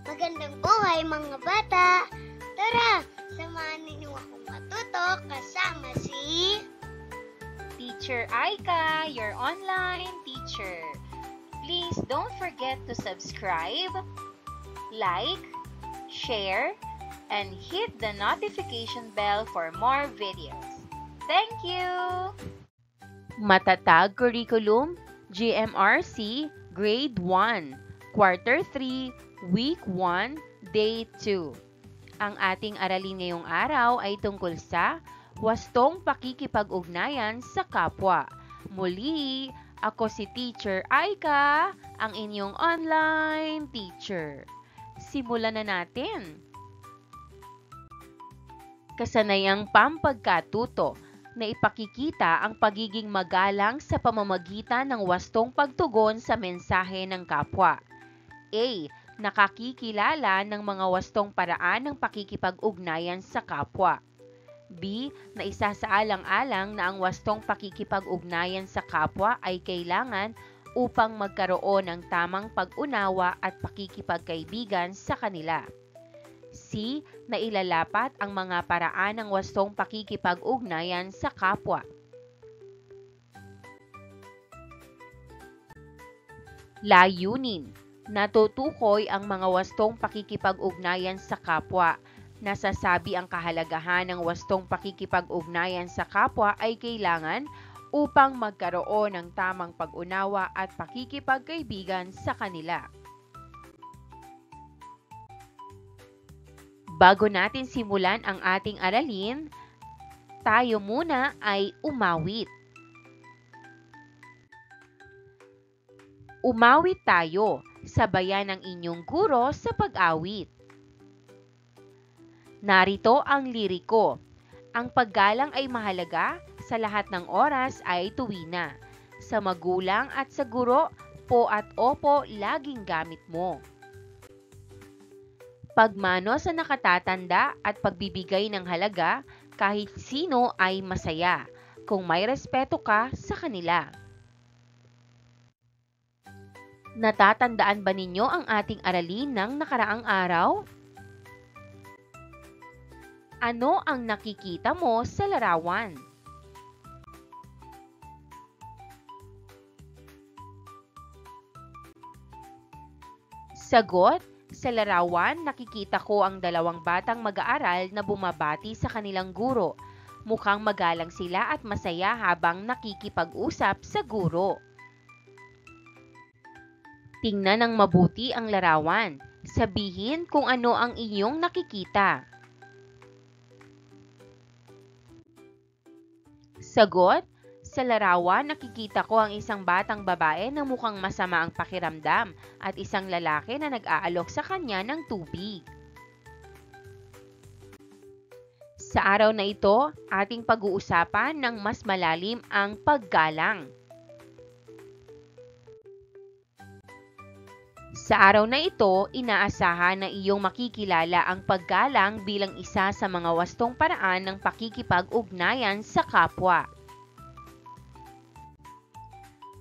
Magandang buhay mga bata! Tara, samahan ninyo akong matuto kasama si Teacher Aika, your online teacher. Please don't forget to subscribe, like, share, and hit the notification bell for more videos. Thank you! Matatag Curriculum, GMRC, Grade 1, Quarter 3, Week 1, Day 2. Ang ating aralin ngayong araw ay tungkol sa wastong pakikipag-ugnayan sa kapwa. Muli, ako si Teacher Aika, ang inyong online teacher. Simulan na natin. Kasanayang pampagkatuto na ipakikita ang pagiging magalang sa pamamagitan ng wastong pagtugon sa mensahe ng kapwa. A. Nakakikilala ng mga wastong paraan ng pakikipag-ugnayan sa kapwa. B. Na isasaalang-alang na ang wastong pakikipag-ugnayan sa kapwa ay kailangan upang magkaroon ng tamang pag-unawa at pakikipagkaibigan sa kanila. C. Na ilalapat ang mga paraan ng wastong pakikipag-ugnayan sa kapwa. Layunin. Natutukoy ang mga wastong pakikipag-ugnayan sa kapwa. Nasasabi ang kahalagahan ng wastong pakikipag-ugnayan sa kapwa ay kailangan upang magkaroon ng tamang pag-unawa at pakikipagkaibigan sa kanila. Bago natin simulan ang ating aralin, tayo muna ay umawit. Umawit tayo, sabayan ng inyong guro sa pag-awit. Narito ang liriko. Ang paggalang ay mahalaga, sa lahat ng oras ay tuwina. Sa magulang at sa guro, po at opo laging gamit mo. Pagmano sa nakatatanda at pagbibigay ng halaga, kahit sino ay masaya, kung may respeto ka sa kanila. Natatandaan ba ninyo ang ating aralin ng nakaraang araw? Ano ang nakikita mo sa larawan? Sagot, sa larawan nakikita ko ang dalawang batang mag-aaral na bumabati sa kanilang guro. Mukhang magalang sila at masaya habang nakikipag-usap sa guro. Tingnan ng mabuti ang larawan. Sabihin kung ano ang iyong nakikita. Sagot, sa larawan nakikita ko ang isang batang babae na mukhang masama ang pakiramdam at isang lalaki na nag-aalok sa kanya ng tubig. Sa araw na ito, ating pag-uusapan ng mas malalim ang paggalang. Sa araw na ito, inaasahan na iyong makikilala ang paggalang bilang isa sa mga wastong paraan ng pakikipag-ugnayan sa kapwa.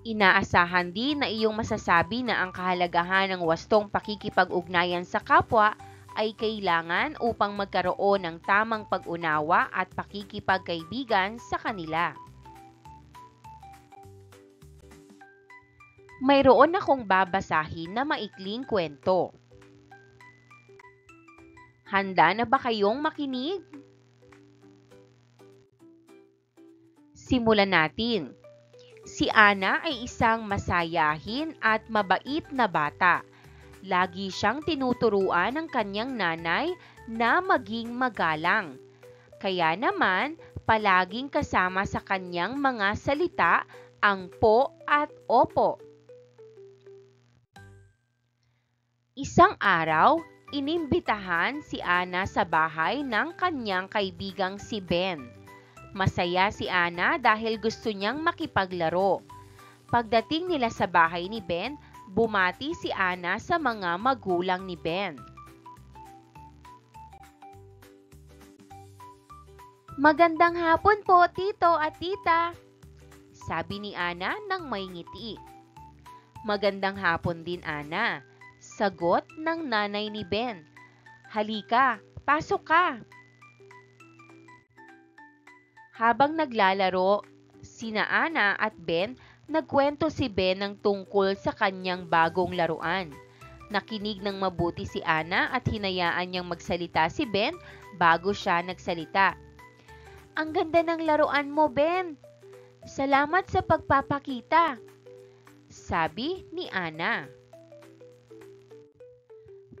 Inaasahan din na iyong masasabi na ang kahalagahan ng wastong pakikipag-ugnayan sa kapwa ay kailangan upang magkaroon ng tamang pag-unawa at pakikipagkaibigan sa kanila. Mayroon akong babasahin na maikling kwento. Handa na ba kayong makinig? Simulan natin. Si Ana ay isang masayahin at mabait na bata. Lagi siyang tinuturuan ng kanyang nanay na maging magalang. Kaya naman, palaging kasama sa kanyang mga salita ang po at opo. Isang araw, inimbitahan si Ana sa bahay ng kanyang kaibigang si Ben. Masaya si Ana dahil gusto niyang makipaglaro. Pagdating nila sa bahay ni Ben, bumati si Ana sa mga magulang ni Ben. Magandang hapon po, Tito at Tita, sabi ni Ana nang may ngiti. Magandang hapon din, Ana, Sagot ng nanay ni Ben. Halika, pasok ka. Habang naglalaro, sina Ana at Ben, nagkwento si Ben ng tungkol sa kanyang bagong laruan. Nakinig ng mabuti si Ana at hinayaan niyang magsalita si Ben bago siya nagsalita. Ang ganda ng laruan mo, Ben. Salamat sa pagpapakita, sabi ni Ana.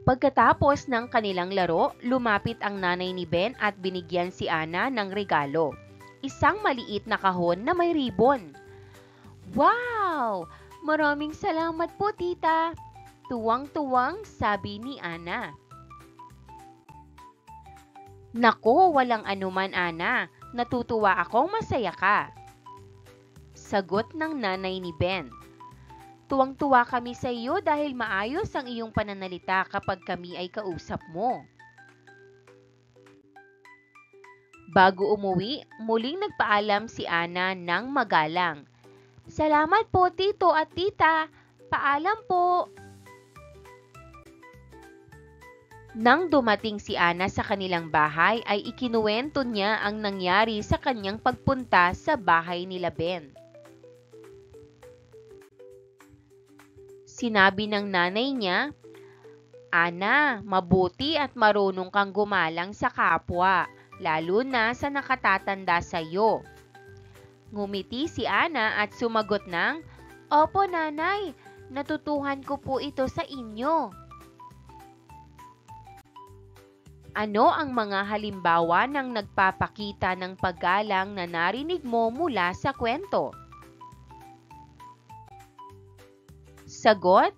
Pagkatapos ng kanilang laro, lumapit ang nanay ni Ben at binigyan si Ana ng regalo. Isang maliit na kahon na may ribbon. Wow! Maraming salamat po, tita. Tuwang-tuwang sabi ni Ana. Nako, walang anuman, Ana. Natutuwa akong masaya ka. Sagot ng nanay ni Ben. Tuwang-tuwa kami sa iyo dahil maayos ang iyong pananalita kapag kami ay kausap mo. Bago umuwi, muling nagpaalam si Ana ng magalang. Salamat po, tito at tita. Paalam po. Nang dumating si Ana sa kanilang bahay ay ikinuwento niya ang nangyari sa kanyang pagpunta sa bahay nila Ben. Sinabi ng nanay niya, Ana, mabuti at marunong kang gumalang sa kapwa, lalo na sa nakatatanda sa iyo. Ngumiti si Ana at sumagot ng, Opo nanay, natutuhan ko po ito sa inyo. Ano ang mga halimbawa ng nagpapakita ng paggalang na narinig mo mula sa kwento? Sagot?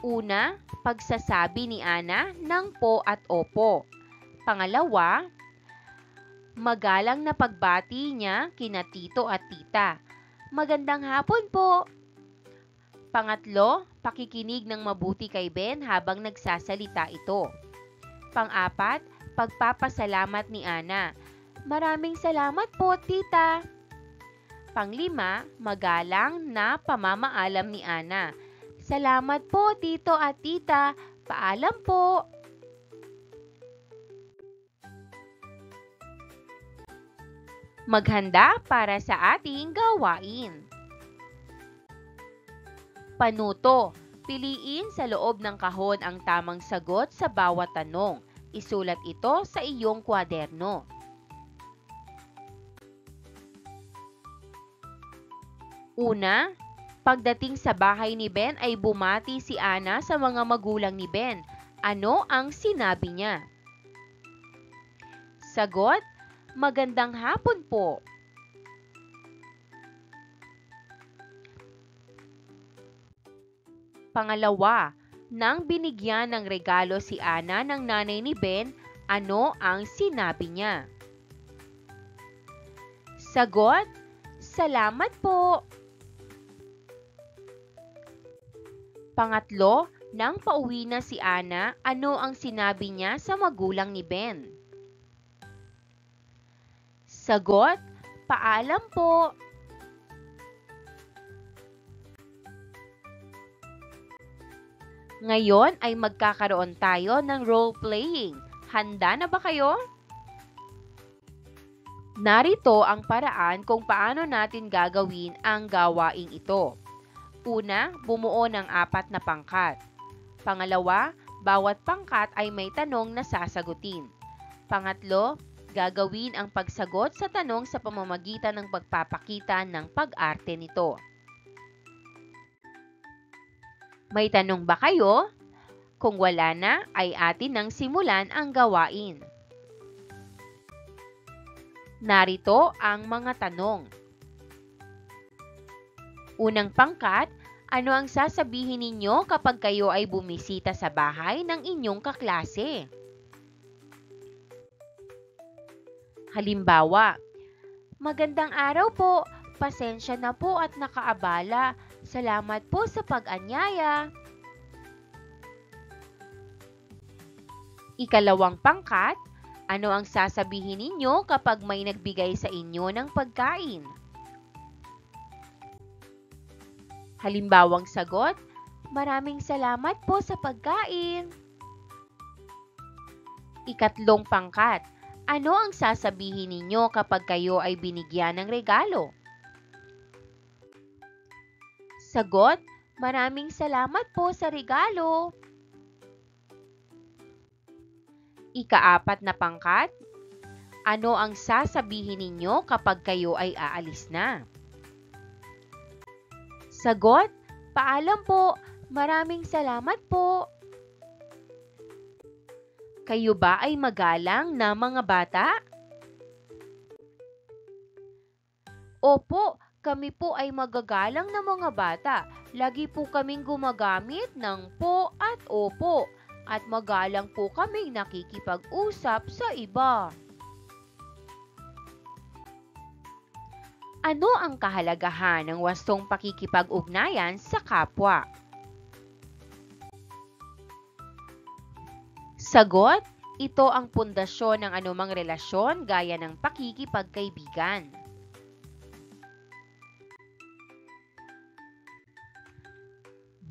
Una, pagsasabi ni Ana ng po at opo. Pangalawa, magalang na pagbati niya kina tito at tita. Magandang hapon po. Pangatlo, pakikinig ng mabuti kay Ben habang nagsasalita ito. Pang-apat, pagpapasalamat ni Ana. Maraming salamat po, tita. Panglima, magalang na pamamaalam ni Ana. Salamat po, tito at tita. Paalam po. Maghanda para sa ating gawain. Panuto. Piliin sa loob ng kahon ang tamang sagot sa bawat tanong. Isulat ito sa iyong kwaderno. Una, pagdating sa bahay ni Ben ay bumati si Ana sa mga magulang ni Ben. Ano ang sinabi niya? Sagot, magandang hapon po. Pangalawa, nang binigyan ng regalo si Ana ng nanay ni Ben, ano ang sinabi niya? Sagot, salamat po. Pangatlo, nang pauwi na si Ana, ano ang sinabi niya sa magulang ni Ben? Sagot, paalam po. Ngayon ay magkakaroon tayo ng role-playing. Handa na ba kayo? Narito ang paraan kung paano natin gagawin ang gawaing ito. Una, bumuo ng 4 na pangkat. Pangalawa, bawat pangkat ay may tanong na sasagutin. Pangatlo, gagawin ang pagsagot sa tanong sa pamamagitan ng pagpapakita ng pag-arte nito. May tanong ba kayo? Kung wala na, ay atin nang simulan ang gawain. Narito ang mga tanong. Unang pangkat, ano ang sasabihin ninyo kapag kayo ay bumisita sa bahay ng inyong kaklase? Halimbawa, magandang araw po, pasensya na po at nakaabala. Salamat po sa pag-anyaya. Ikalawang pangkat, ano ang sasabihin ninyo kapag may nagbigay sa inyo ng pagkain? Halimbawang sagot, Maraming salamat po sa pagkain. Ikatlong pangkat, ano ang sasabihin ninyo kapag kayo ay binigyan ng regalo? Sagot, maraming salamat po sa regalo. Ikaapat na pangkat, ano ang sasabihin ninyo kapag kayo ay aalis na? Sagot, paalam po, maraming salamat po. Kayo ba ay magalang na mga bata? Opo, kami po ay magagalang na mga bata. Lagi po kaming gumagamit ng po at opo. At magalang po kaming nakikipag-usap sa iba. Ano ang kahalagahan ng wastong pakikipag-ugnayan sa kapwa? Sagot, ito ang pundasyon ng anumang relasyon gaya ng pakikipagkaibigan.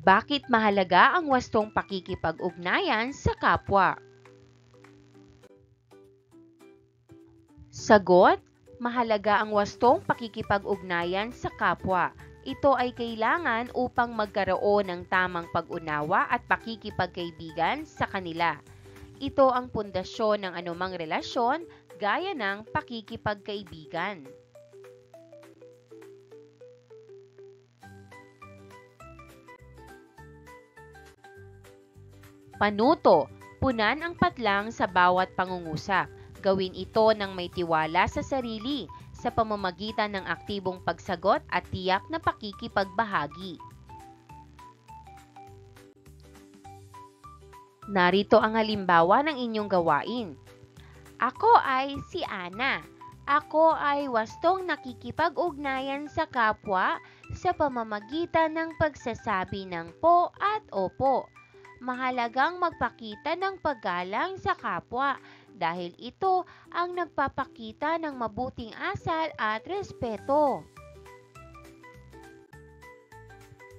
Bakit mahalaga ang wastong pakikipag-ugnayan sa kapwa? Sagot, mahalaga ang wastong pakikipag-ugnayan sa kapwa. Ito ay kailangan upang magkaroon ng tamang pag-unawa at pakikipagkaibigan sa kanila. Ito ang pundasyon ng anumang relasyon gaya ng pakikipagkaibigan. Panuto, punan ang patlang sa bawat pangungusap. Gawin ito ng may tiwala sa sarili sa pamamagitan ng aktibong pagsagot at tiyak na pakikipagbahagi. Narito ang halimbawa ng inyong gawain. Ako ay si Ana. Ako ay wastong nakikipag-ugnayan sa kapwa sa pamamagitan ng pagsasabi ng po at opo. Mahalagang magpakita ng paggalang sa kapwa dahil ito ang nagpapakita ng mabuting asal at respeto.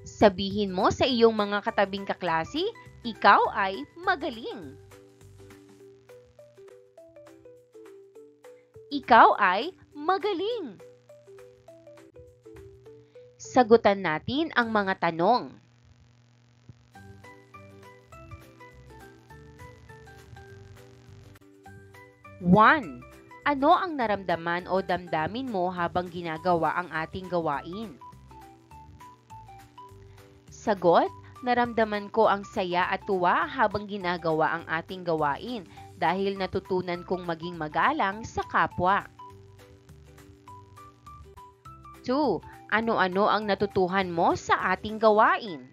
Sabihin mo sa iyong mga katabing kaklase, ikaw ay magaling. Ikaw ay magaling. Sagutan natin ang mga tanong. One, ano ang naramdaman o damdamin mo habang ginagawa ang ating gawain? Sagot, naramdaman ko ang saya at tuwa habang ginagawa ang ating gawain dahil natutunan kong maging magalang sa kapwa. 2. Ano-ano ang natutuhan mo sa ating gawain?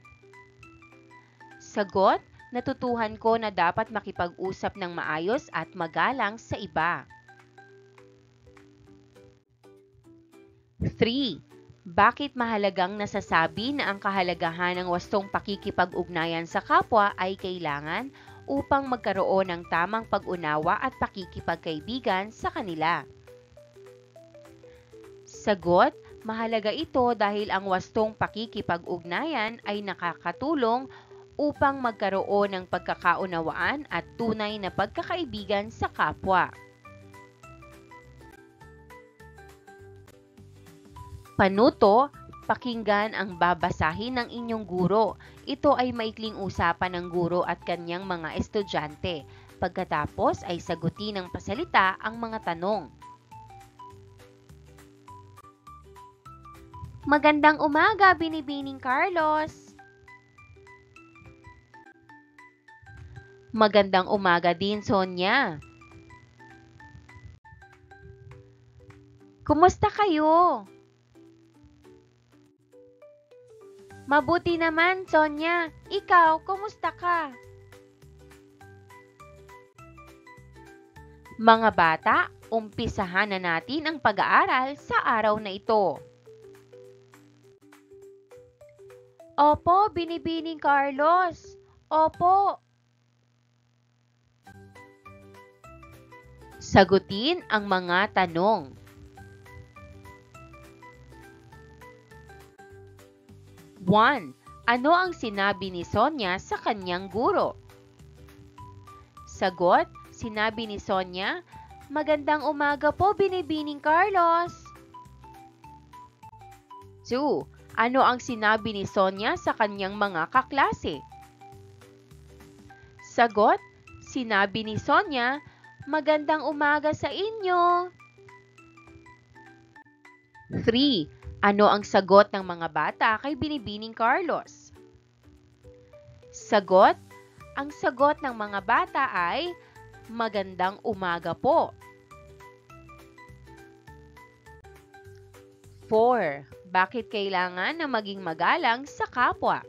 Sagot, natutuhan ko na dapat makipag-usap ng maayos at magalang sa iba. 3. Bakit mahalagang nasasabi na ang kahalagahan ng wastong pakikipag-ugnayan sa kapwa ay kailangan upang magkaroon ng tamang pag-unawa at pakikipagkaibigan sa kanila? Sagot, mahalaga ito dahil ang wastong pakikipag-ugnayan ay nakakatulong upang magkaroon ng pagkakaunawaan at tunay na pagkakaibigan sa kapwa. Panuto, pakinggan ang babasahin ng inyong guro. Ito ay maikling usapan ng guro at kanyang mga estudyante. Pagkatapos ay sagutin ng pasalita ang mga tanong. Magandang umaga, Binibining Carlos! Magandang umaga din, Sonia! Kumusta kayo? Mabuti naman, Sonia. Ikaw, kumusta ka? Mga bata, umpisahan na natin ang pag-aaral sa araw na ito. Opo, Binibining Carlos. Opo. Sagutin ang mga tanong. 1. Ano ang sinabi ni Sonia sa kanyang guro? Sagot, sinabi ni Sonia, "Magandang umaga po, Binibining Carlos." 2. Ano ang sinabi ni Sonia sa kanyang mga kaklase? Sagot, sinabi ni Sonia, "Magandang umaga sa inyo." 3. Ano ang sagot ng mga bata kay Binibining Carlos? Sagot, ang sagot ng mga bata ay, "Magandang umaga po." 4. Bakit kailangan na maging magalang sa kapwa?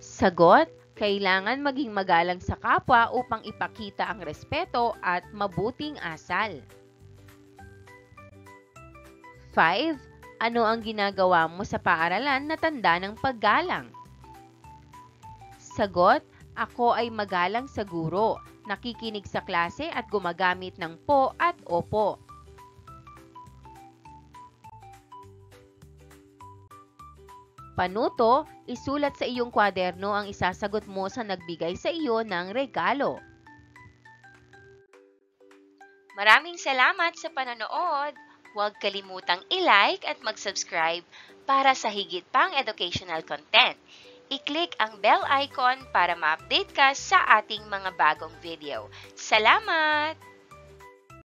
Sagot, kailangan maging magalang sa kapwa upang ipakita ang respeto at mabuting asal. 5. Ano ang ginagawa mo sa paaralan na tanda ng paggalang? Sagot, ako ay magalang sa guro, nakikinig sa klase at gumagamit ng po at opo. Panuto, isulat sa iyong kwaderno ang isasagot mo sa nagbigay sa iyo ng regalo. Maraming salamat sa panonood! Huwag kalimutang i-like at mag-subscribe para sa higit pang educational content. I-click ang bell icon para ma-update ka sa ating mga bagong video. Salamat!